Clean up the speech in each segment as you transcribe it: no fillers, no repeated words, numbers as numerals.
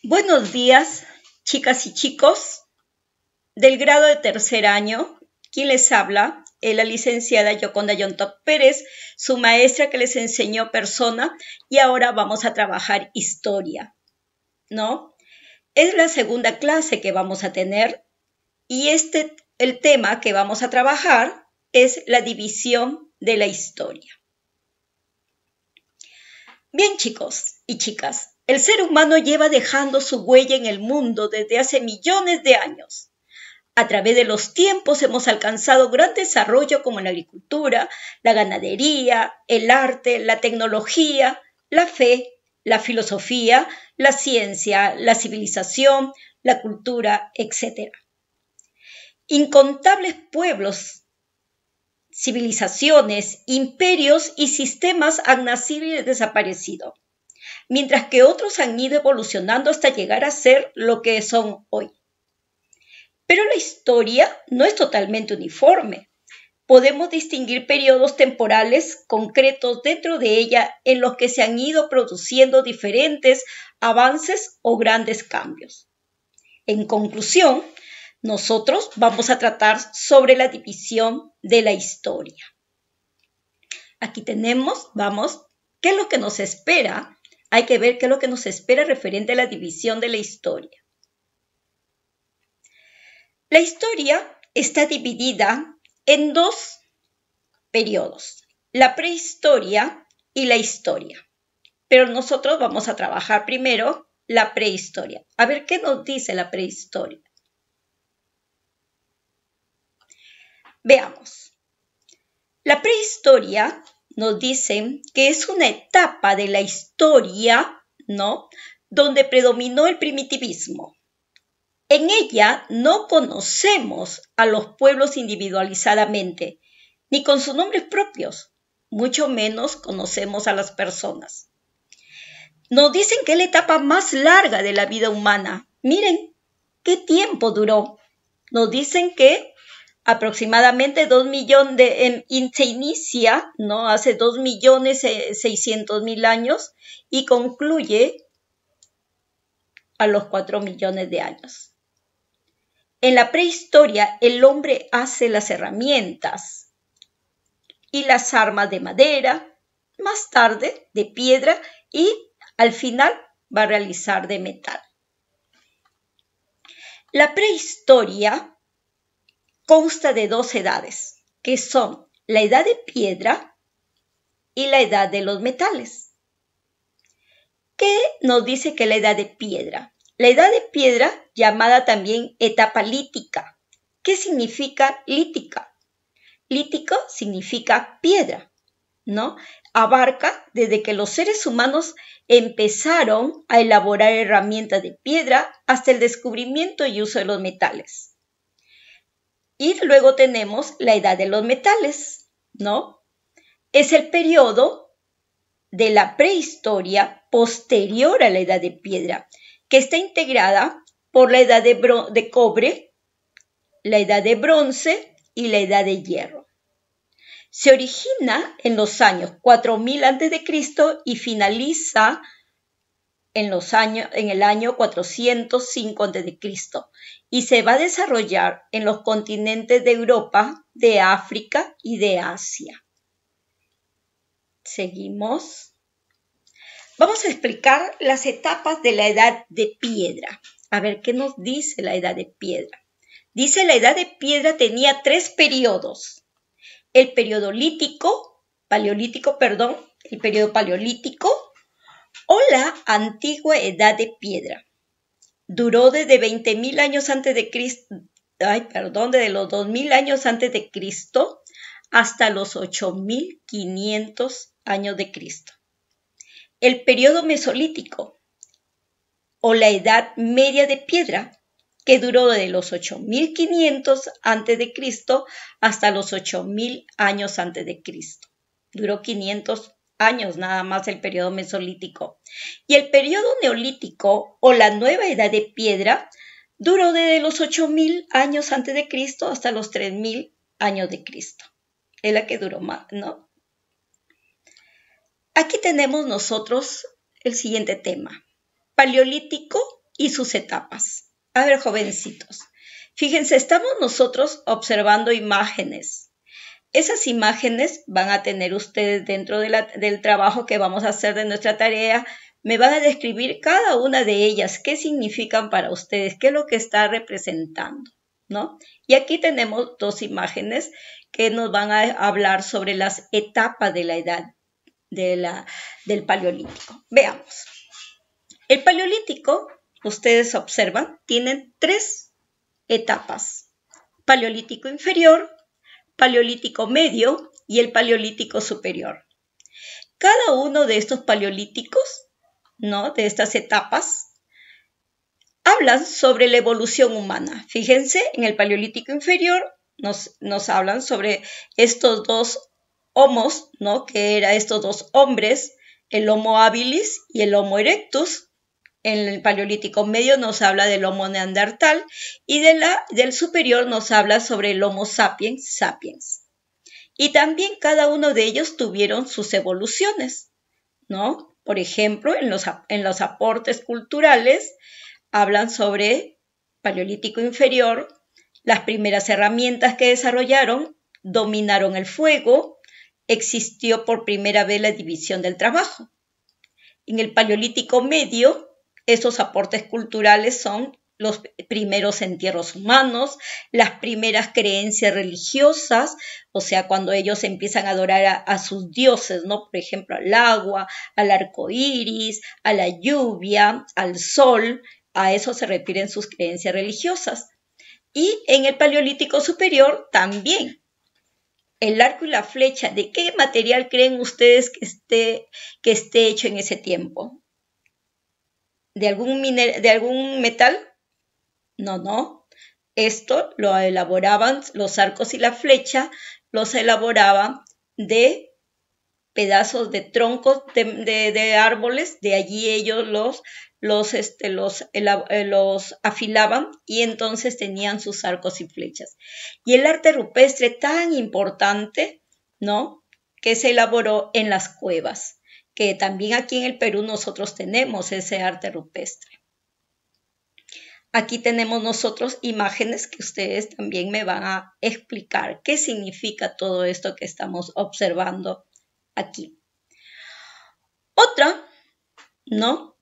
Buenos días, chicas y chicos del grado de tercer año. Quien les habla es la licenciada Yoconda Yontop Pérez, su maestra que les enseñó persona, y ahora vamos a trabajar historia, ¿no? Es la segunda clase que vamos a tener y el tema que vamos a trabajar es la división de la historia. Bien, chicos y chicas, el ser humano lleva dejando su huella en el mundo desde hace millones de años. A través de los tiempos hemos alcanzado gran desarrollo como en la agricultura, la ganadería, el arte, la tecnología, la fe, la filosofía, la ciencia, la civilización, la cultura, etc. Incontables pueblos, civilizaciones, imperios y sistemas han nacido y desaparecido, mientras que otros han ido evolucionando hasta llegar a ser lo que son hoy. Pero la historia no es totalmente uniforme. Podemos distinguir periodos temporales concretos dentro de ella en los que se han ido produciendo diferentes avances o grandes cambios. En conclusión, nosotros vamos a tratar sobre la división de la historia. Aquí tenemos, ¿qué es lo que nos espera? Hay que ver qué es lo que nos espera referente a la división de la historia. La historia está dividida en dos periodos, la prehistoria y la historia. Pero nosotros vamos a trabajar primero la prehistoria. A ver qué nos dice la prehistoria. Veamos. La prehistoria nos dice que es una etapa de la historia, ¿no?, donde predominó el primitivismo. En ella no conocemos a los pueblos individualizadamente, ni con sus nombres propios, mucho menos conocemos a las personas. Nos dicen que es la etapa más larga de la vida humana. Miren, ¿qué tiempo duró? Nos dicen que aproximadamente 2 millones se inicia, ¿no?, hace 2.600.000 años y concluye a los 4 millones de años. En la prehistoria, el hombre hace las herramientas y las armas de madera, más tarde de piedra y al final va a realizar de metal. La prehistoria consta de dos edades, que son la edad de piedra y la edad de los metales. ¿Qué nos dice que la edad de piedra? La edad de piedra, llamada también etapa lítica. ¿Qué significa lítica? Lítico significa piedra, ¿no? Abarca desde que los seres humanos empezaron a elaborar herramientas de piedra hasta el descubrimiento y uso de los metales. Y luego tenemos la edad de los metales, ¿no? Es el periodo de la prehistoria posterior a la edad de piedra, que está integrada por la edad de cobre, la edad de bronce y la edad de hierro. Se origina en los años 4000 a.C. y finaliza en el año 405 a.C. y se va a desarrollar en los continentes de Europa, de África y de Asia. Seguimos. Vamos a explicar las etapas de la edad de piedra. A ver, ¿qué nos dice la edad de piedra? Dice la edad de piedra tenía 3 periodos. El periodo paleolítico o la antigua edad de piedra. Duró desde 20.000 años antes de Cristo, desde los 2.000 años antes de Cristo hasta los 8.500 años de Cristo. El periodo mesolítico o la edad media de piedra, que duró de los 8.500 a.C. hasta los 8.000 años a.C. Duró 500 años nada más el periodo mesolítico. Y el periodo neolítico o la nueva edad de piedra duró desde los 8.000 años a.C. hasta los 3.000 años de Cristo. Es la que duró más, ¿no? Aquí tenemos nosotros el siguiente tema. Paleolítico y sus etapas. A ver, jovencitos, fíjense, estamos nosotros observando imágenes. Esas imágenes van a tener ustedes dentro del trabajo que vamos a hacer de nuestra tarea. Me van a describir cada una de ellas, qué significan para ustedes, qué es lo que está representando, ¿no? Y aquí tenemos dos imágenes que nos van a hablar sobre las etapas de la edad del Paleolítico. Veamos. El Paleolítico, ustedes observan, tiene 3 etapas. Paleolítico inferior, Paleolítico medio y el Paleolítico superior. Cada uno de estos paleolíticos, ¿no?, de estas etapas, hablan sobre la evolución humana. Fíjense, en el Paleolítico inferior nos hablan sobre estos 2 homos, ¿no?, que eran estos 2 hombres, el Homo habilis y el Homo erectus. En el Paleolítico medio nos habla del Homo neandertal y del superior nos habla sobre el Homo sapiens sapiens. Y también cada uno de ellos tuvieron sus evoluciones, ¿no? Por ejemplo, en los aportes culturales hablan sobre Paleolítico inferior, las primeras herramientas que desarrollaron, dominaron el fuego, existió por primera vez la división del trabajo. En el Paleolítico medio, esos aportes culturales son los primeros entierros humanos, las primeras creencias religiosas, o sea, cuando ellos empiezan a adorar a sus dioses, ¿no? Por ejemplo, al agua, al arco iris, a la lluvia, al sol, a eso se refieren sus creencias religiosas. Y en el Paleolítico superior también. El arco y la flecha, ¿de qué material creen ustedes que esté hecho en ese tiempo? ¿De algún metal? No. Esto lo elaboraban, los arcos y la flecha, los elaboraban de pedazos de troncos de árboles, de allí ellos los afilaban y entonces tenían sus arcos y flechas. Y el arte rupestre tan importante, ¿no?, que se elaboró en las cuevas, que también aquí en el Perú nosotros tenemos ese arte rupestre. Aquí tenemos nosotros imágenes que ustedes también me van a explicar qué significa todo esto que estamos observando aquí. Otra, ¿no?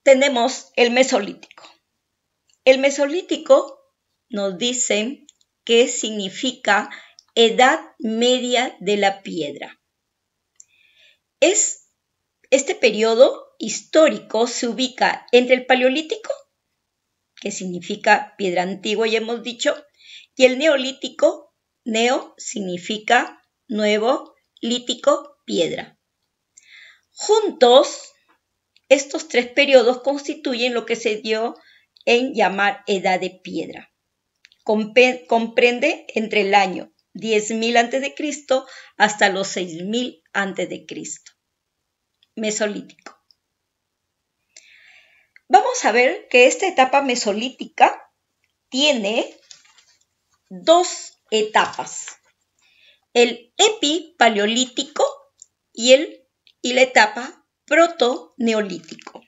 Tenemos el Mesolítico. El Mesolítico nos dice qué significa edad media de la piedra. Este periodo histórico se ubica entre el Paleolítico, que significa piedra antigua, ya hemos dicho, y el Neolítico. Neo significa nuevo, lítico, piedra. Juntos, estos 3 periodos constituyen lo que se dio en llamar Edad de Piedra. Comprende entre el año 10.000 a.C. hasta los 6.000 a.C. Mesolítico. Vamos a ver que esta etapa mesolítica tiene 2 etapas, el epipaleolítico y la etapa protoneolítico.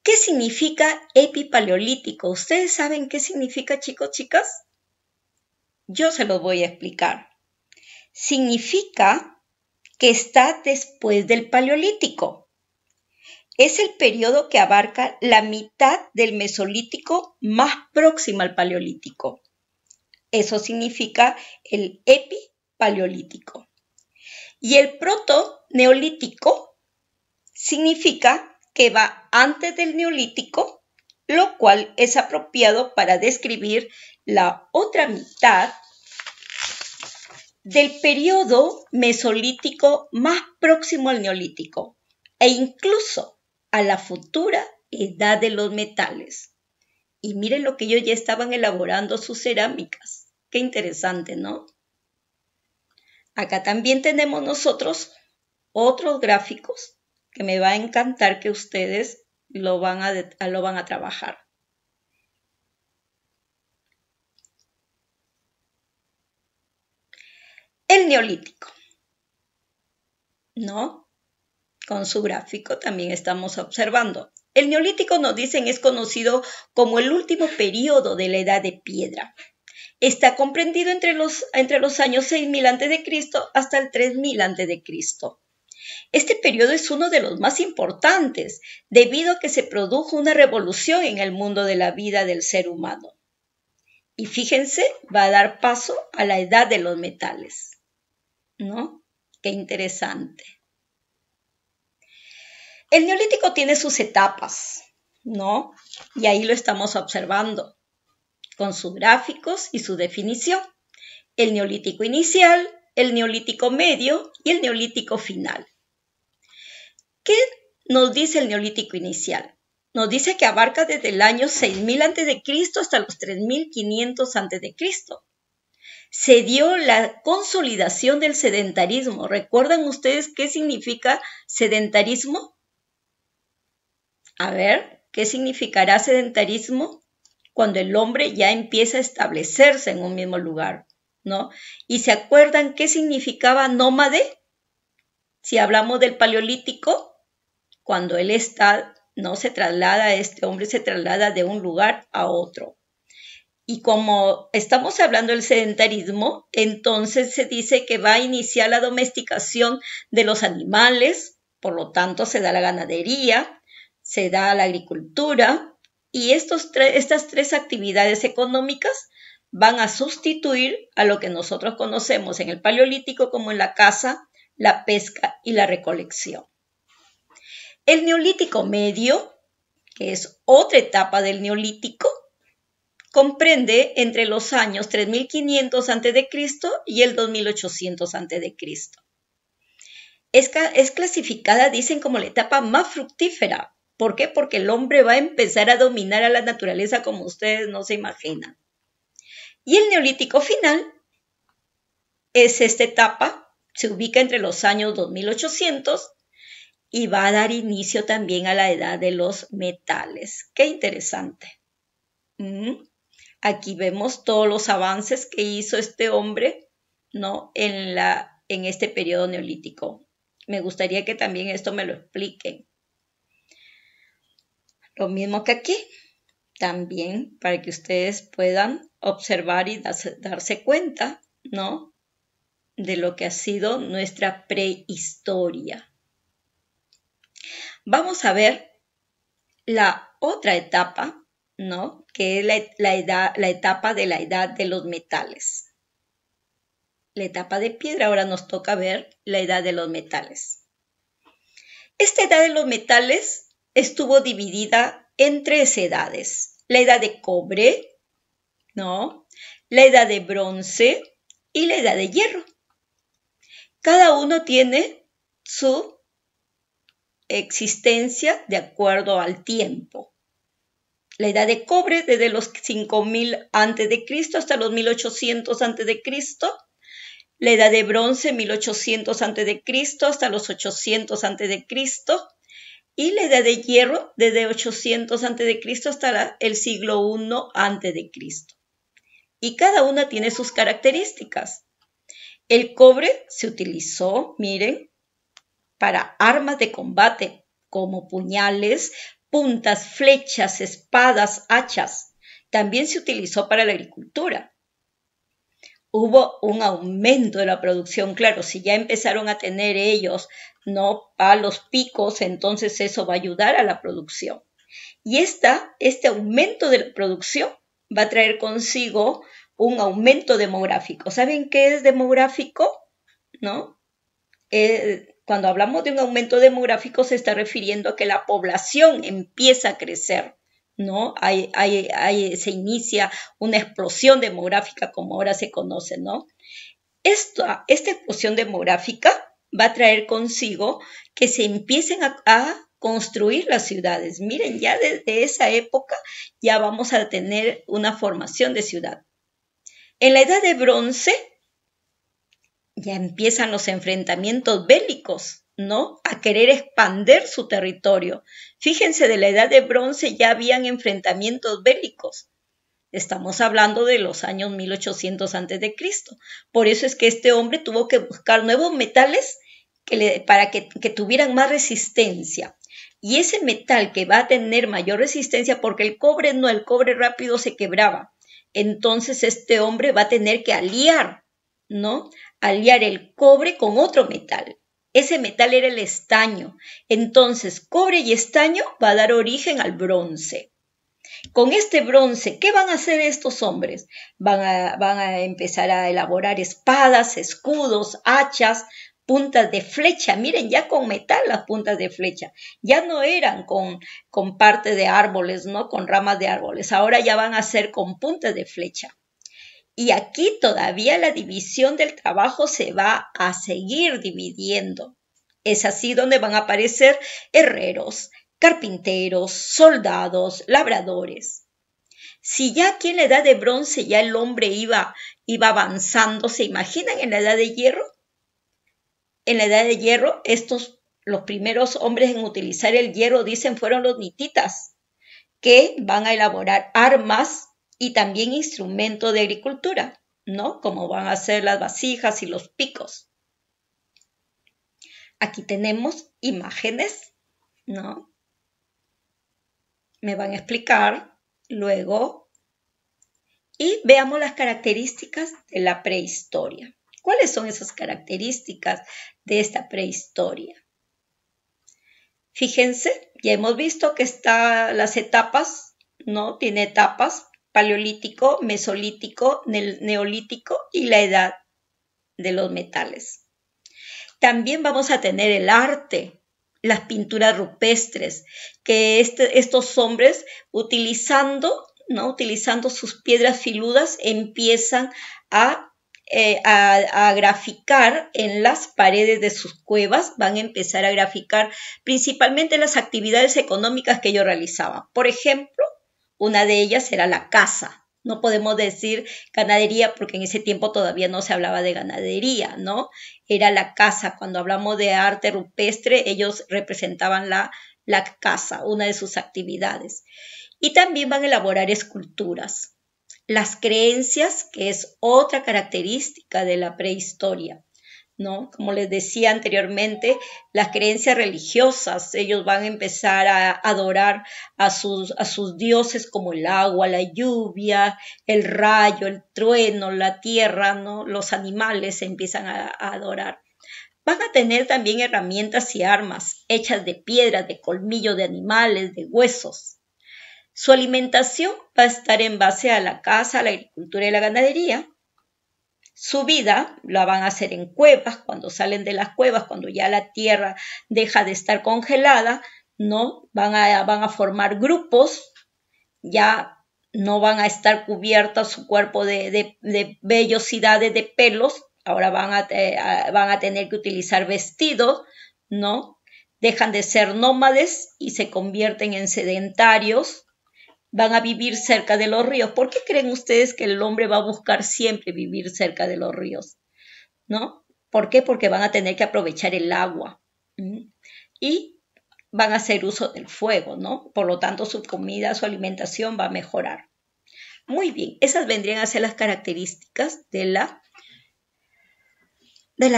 ¿Qué significa epipaleolítico? ¿Ustedes saben qué significa, chicos, chicas? Yo se los voy a explicar. Significa que está después del Paleolítico. Es el periodo que abarca la mitad del Mesolítico más próximo al Paleolítico. Eso significa el epipaleolítico. Y el protoneolítico significa que va antes del Neolítico, lo cual es apropiado para describir la otra mitad del periodo mesolítico más próximo al Neolítico e incluso a la futura edad de los metales. Y miren lo que ellos ya estaban elaborando sus cerámicas. Qué interesante, ¿no? Acá también tenemos nosotros otros gráficos que me va a encantar que ustedes lo van a trabajar. El Neolítico, ¿no? Con su gráfico también estamos observando El Neolítico, nos dicen, es conocido como el último periodo de la Edad de Piedra. Está comprendido entre los años 6000 a.C. hasta el 3000 a.C. Este periodo es uno de los más importantes, debido a que se produjo una revolución en el mundo de la vida del ser humano. Y fíjense, va a dar paso a la edad de los metales, ¿no? Qué interesante. El Neolítico tiene sus etapas, ¿no? Y ahí lo estamos observando, con sus gráficos y su definición. El Neolítico inicial, el Neolítico medio y el Neolítico final. ¿Qué nos dice el Neolítico inicial? Nos dice que abarca desde el año 6000 a.C. hasta los 3500 a.C. Se dio la consolidación del sedentarismo. ¿Recuerdan ustedes qué significa sedentarismo? A ver, ¿qué significará sedentarismo? Cuando el hombre ya empieza a establecerse en un mismo lugar, ¿no? ¿Y se acuerdan qué significaba nómade? Si hablamos del Paleolítico, cuando él está, no se traslada, este hombre se traslada de un lugar a otro. Y como estamos hablando del sedentarismo, entonces se dice que va a iniciar la domesticación de los animales, por lo tanto se da la ganadería, se da la agricultura, y estas tres actividades económicas van a sustituir a lo que nosotros conocemos en el Paleolítico como en la caza, la pesca y la recolección. El Neolítico medio, que es otra etapa del Neolítico, comprende entre los años 3500 a.C. y el 2800 a.C. Es clasificada, dicen, como la etapa más fructífera. ¿Por qué? Porque el hombre va a empezar a dominar a la naturaleza como ustedes no se imaginan. Y el Neolítico final es esta etapa, se ubica entre los años 2800 y va a dar inicio también a la edad de los metales. ¡Qué interesante! Aquí vemos todos los avances que hizo este hombre, ¿no? en este periodo neolítico. Me gustaría que también esto me lo expliquen. Lo mismo que aquí, también para que ustedes puedan observar y darse cuenta, ¿no? De lo que ha sido nuestra prehistoria. Vamos a ver la otra etapa, ¿no? Que es la etapa de la edad de los metales. La etapa de piedra, ahora nos toca ver la edad de los metales. Esta edad de los metales estuvo dividida en 3 edades. La edad de cobre, ¿no? La edad de bronce y la edad de hierro. Cada uno tiene su existencia de acuerdo al tiempo. La edad de cobre desde los 5000 a.C. hasta los 1800 a.C. La edad de bronce 1800 a.C. hasta los 800 a.C. y la edad de hierro desde 800 a.C. hasta el siglo I a.C. Y cada una tiene sus características. El cobre se utilizó, miren, para armas de combate, como puñales, puntas, flechas, espadas, hachas. También se utilizó para la agricultura. Hubo un aumento de la producción, claro, si ya empezaron a tener ellos, ¿no?, palos, picos, entonces eso va a ayudar a la producción. Y este aumento de la producción va a traer consigo un aumento demográfico. ¿Saben qué es demográfico? ¿No? Cuando hablamos de un aumento demográfico se está refiriendo a que la población empieza a crecer, ¿no? Se inicia una explosión demográfica como ahora se conoce, ¿no? Esta explosión demográfica va a traer consigo que se empiecen a construir las ciudades. Miren, ya desde esa época ya vamos a tener una formación de ciudad. En la edad de bronce ya empiezan los enfrentamientos bélicos, ¿no? A querer expandir su territorio. Fíjense, de la edad de bronce ya habían enfrentamientos bélicos. Estamos hablando de los años 1800 a.C. Por eso es que este hombre tuvo que buscar nuevos metales para que tuvieran más resistencia. Y ese metal que va a tener mayor resistencia, porque el cobre no, el cobre rápido se quebraba. Entonces este hombre va a tener que aliar, ¿no? Aliar el cobre con otro metal. Ese metal era el estaño. Entonces, cobre y estaño va a dar origen al bronce. Con este bronce, ¿qué van a hacer estos hombres? Van a empezar a elaborar espadas, escudos, hachas, puntas de flecha. Miren, ya con metal las puntas de flecha. Ya no eran con parte de árboles, ¿no? Con ramas de árboles. Ahora ya van a ser con puntas de flecha. Y aquí todavía la división del trabajo se va a seguir dividiendo. Es así donde van a aparecer herreros, carpinteros, soldados, labradores. Si ya aquí en la edad de bronce ya el hombre iba avanzando, ¿se imaginan en la edad de hierro? En la edad de hierro, los primeros hombres en utilizar el hierro, dicen, fueron los hititas, que van a elaborar armas y también instrumentos de agricultura, ¿no? Como van a ser las vasijas y los picos. Aquí tenemos imágenes, ¿no? Me van a explicar luego. Y veamos las características de la prehistoria. ¿Cuáles son esas características de esta prehistoria? Fíjense, ya hemos visto que están las etapas, ¿no? Tiene etapas, paleolítico, mesolítico, neolítico y la edad de los metales. También vamos a tener el arte, las pinturas rupestres, que estos hombres utilizando sus piedras filudas empiezan a graficar en las paredes de sus cuevas, van a empezar a graficar principalmente las actividades económicas que ellos realizaban. Por ejemplo, una de ellas era la caza. No podemos decir ganadería porque en ese tiempo todavía no se hablaba de ganadería, ¿no? Era la caza. Cuando hablamos de arte rupestre, ellos representaban la caza, una de sus actividades. Y también van a elaborar esculturas. Las creencias, que es otra característica de la prehistoria, ¿no? Como les decía anteriormente, las creencias religiosas, ellos van a empezar a adorar a sus dioses como el agua, la lluvia, el rayo, el trueno, la tierra, ¿no? Los animales se empiezan a adorar. Van a tener también herramientas y armas hechas de piedra, de colmillos de animales, de huesos. Su alimentación va a estar en base a la caza, la agricultura y la ganadería. Su vida la van a hacer en cuevas, cuando salen de las cuevas, cuando ya la tierra deja de estar congelada, ¿no? Van a formar grupos, ya no van a estar cubiertos su cuerpo de vellosidades, de pelos, ahora van a tener que utilizar vestidos, ¿no? Dejan de ser nómades y se convierten en sedentarios. Van a vivir cerca de los ríos. ¿Por qué creen ustedes que el hombre va a buscar siempre vivir cerca de los ríos? ¿No? ¿Por qué? Porque van a tener que aprovechar el agua. Y van a hacer uso del fuego, ¿no? Por lo tanto, su comida, su alimentación va a mejorar. Muy bien, esas vendrían a ser las características de la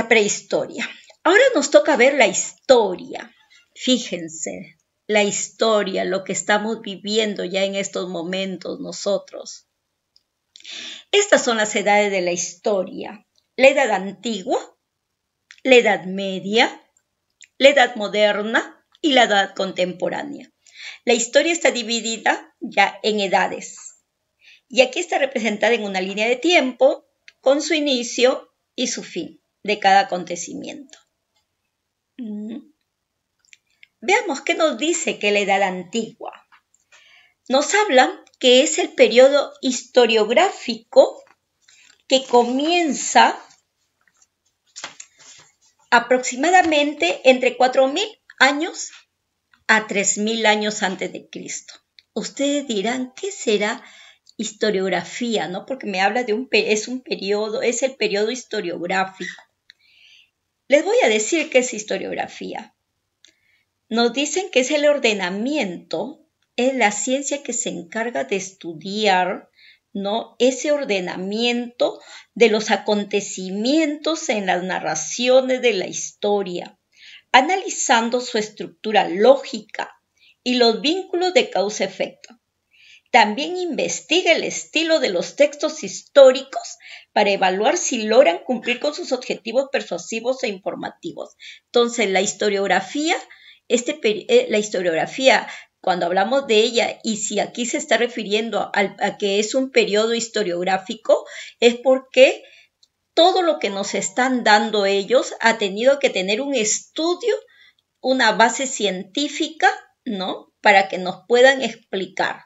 prehistoria. Ahora nos toca ver la historia. Fíjense. La historia, lo que estamos viviendo ya en estos momentos nosotros. Estas son las edades de la historia. La edad antigua, la edad media, la edad moderna y la edad contemporánea. La historia está dividida ya en edades. Y aquí está representada en una línea de tiempo con su inicio y su fin de cada acontecimiento. Veamos qué nos dice que la edad antigua. Nos habla que es el periodo historiográfico que comienza aproximadamente entre 4.000 años a 3.000 años antes de Cristo. Ustedes dirán, ¿qué será historiografía? ¿No? Porque me habla de es el periodo historiográfico. Les voy a decir qué es historiografía. Nos dicen que es el ordenamiento, es la ciencia que se encarga de estudiar, ¿no? Ese ordenamiento de los acontecimientos en las narraciones de la historia. analizando su estructura lógica y los vínculos de causa-efecto. También investiga el estilo de los textos históricos para evaluar si logran cumplir con sus objetivos persuasivos e informativos. Entonces, la historiografía, cuando hablamos de ella, y si aquí se está refiriendo a que es un periodo historiográfico, es porque todo lo que nos están dando ellos ha tenido que tener un estudio, una base científica, ¿no? Para que nos puedan explicar.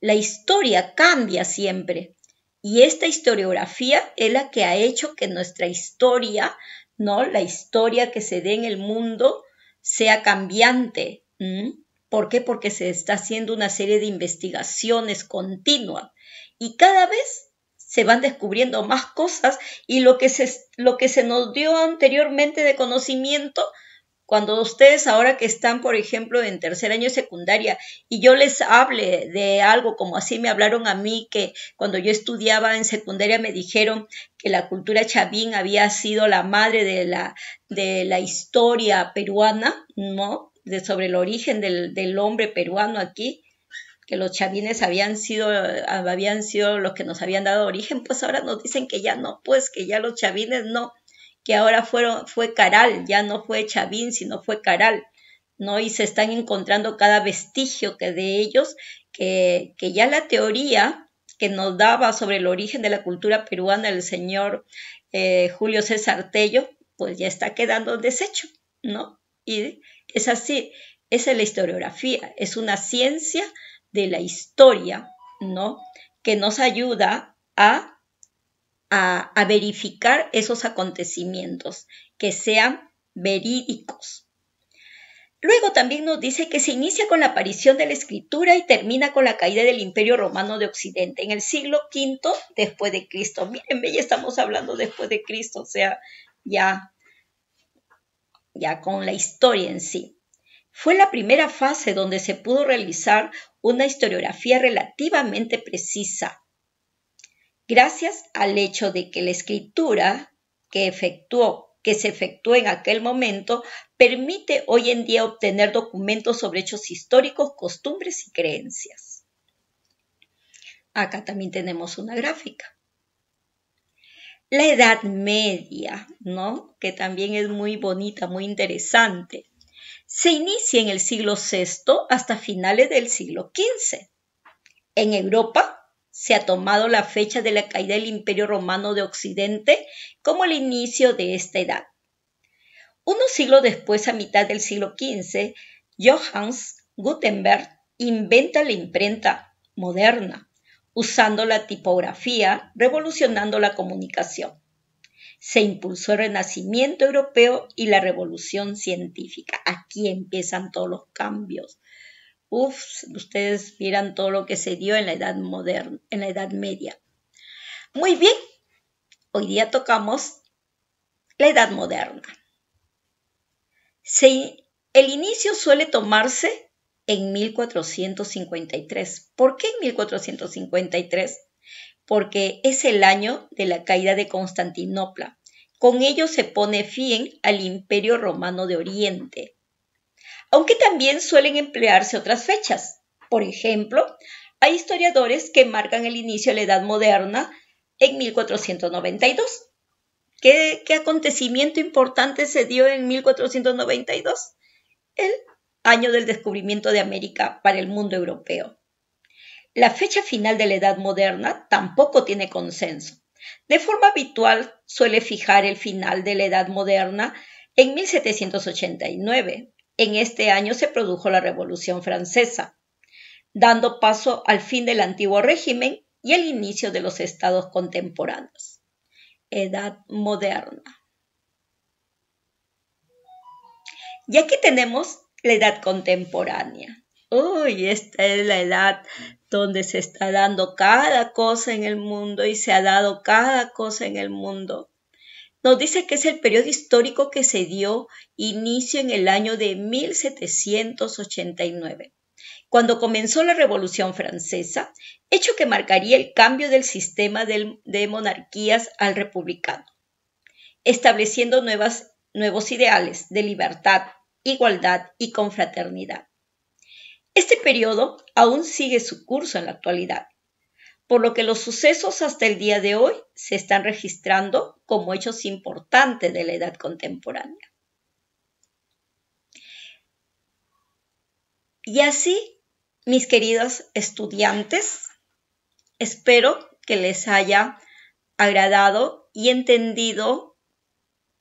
La historia cambia siempre y esta historiografía es la que ha hecho que nuestra historia, ¿no? La historia que se dé en el mundo sea cambiante. ¿Por qué? Porque se está haciendo una serie de investigaciones continuas y cada vez se van descubriendo más cosas y lo que se nos dio anteriormente de conocimiento. Cuando ustedes ahora que están, por ejemplo, en tercer año de secundaria y yo les hable de algo como así me hablaron a mí, que cuando yo estudiaba en secundaria me dijeron que la cultura chavín había sido la madre de la historia peruana, ¿no? Sobre el origen del hombre peruano aquí, que los chavines habían sido los que nos habían dado origen, pues ahora nos dicen que ya no, pues que ya los chavines no, que ahora fue Caral, ya no fue Chavín, sino fue Caral, ¿no? Y se están encontrando cada vestigio que de ellos, que ya la teoría que nos daba sobre el origen de la cultura peruana el señor Julio César Tello, pues ya está quedando deshecho, ¿no? Y es así, esa es la historiografía, es una ciencia de la historia, ¿no? Que nos ayuda a verificar esos acontecimientos, que sean verídicos. Luego también nos dice que se inicia con la aparición de la escritura y termina con la caída del Imperio Romano de Occidente en el siglo V después de Cristo. Mírenme, ya estamos hablando después de Cristo, o sea, ya con la historia en sí. Fue la primera fase donde se pudo realizar una historiografía relativamente precisa, gracias al hecho de que la escritura que se efectuó en aquel momento permite hoy en día obtener documentos sobre hechos históricos, costumbres y creencias. Acá también tenemos una gráfica. La Edad Media, ¿no? Que también es muy bonita, muy interesante. Se inicia en el siglo VI hasta finales del siglo XV. En Europa se ha tomado la fecha de la caída del Imperio Romano de Occidente como el inicio de esta edad. Unos siglos después, a mitad del siglo XV, Johannes Gutenberg inventa la imprenta moderna, usando la tipografía, revolucionando la comunicación. Se impulsó el Renacimiento europeo y la Revolución científica. Aquí empiezan todos los cambios. Ustedes vieran todo lo que se dio en la Edad Moderna, en la Edad Media. Muy bien, hoy día tocamos la Edad Moderna. El inicio suele tomarse en 1453. ¿Por qué en 1453? Porque es el año de la caída de Constantinopla. Con ello se pone fin al Imperio Romano de Oriente. Aunque también suelen emplearse otras fechas. Por ejemplo, hay historiadores que marcan el inicio de la Edad Moderna en 1492. ¿Qué acontecimiento importante se dio en 1492? El año del descubrimiento de América para el mundo europeo. La fecha final de la Edad Moderna tampoco tiene consenso. De forma habitual suele fijar el final de la Edad Moderna en 1789. En este año se produjo la Revolución Francesa, dando paso al fin del antiguo régimen y el inicio de los estados contemporáneos. Edad Moderna. Y aquí tenemos la edad contemporánea. Esta es la edad donde se está dando cada cosa en el mundo y se ha dado cada cosa en el mundo. Nos dice que es el periodo histórico que se dio inicio en el año de 1789, cuando comenzó la Revolución Francesa, hecho que marcaría el cambio del sistema de monarquías al republicano, estableciendo nuevas nuevos ideales de libertad, igualdad y confraternidad. Este periodo aún sigue su curso en la actualidad, por lo que los sucesos hasta el día de hoy se están registrando como hechos importantes de la edad contemporánea. Y así, mis queridos estudiantes, espero que les haya agradado y entendido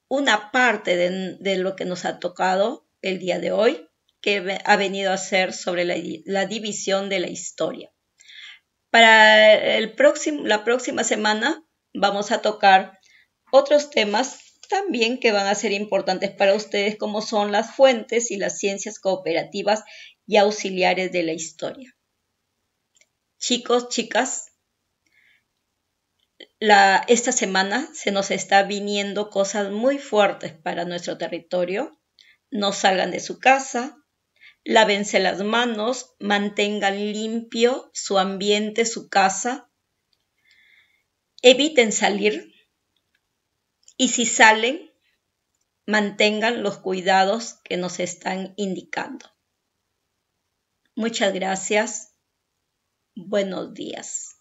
una parte de lo que nos ha tocado el día de hoy, que ha venido a ser sobre la división de la historia. Para la próxima semana vamos a tocar otros temas también que van a ser importantes para ustedes, como son las fuentes y las ciencias cooperativas y auxiliares de la historia. Chicos, chicas, esta semana se nos está viniendo cosas muy fuertes para nuestro territorio. No salgan de su casa, lávense las manos, mantengan limpio su ambiente, su casa, eviten salir y si salen, mantengan los cuidados que nos están indicando. Muchas gracias. Buenos días.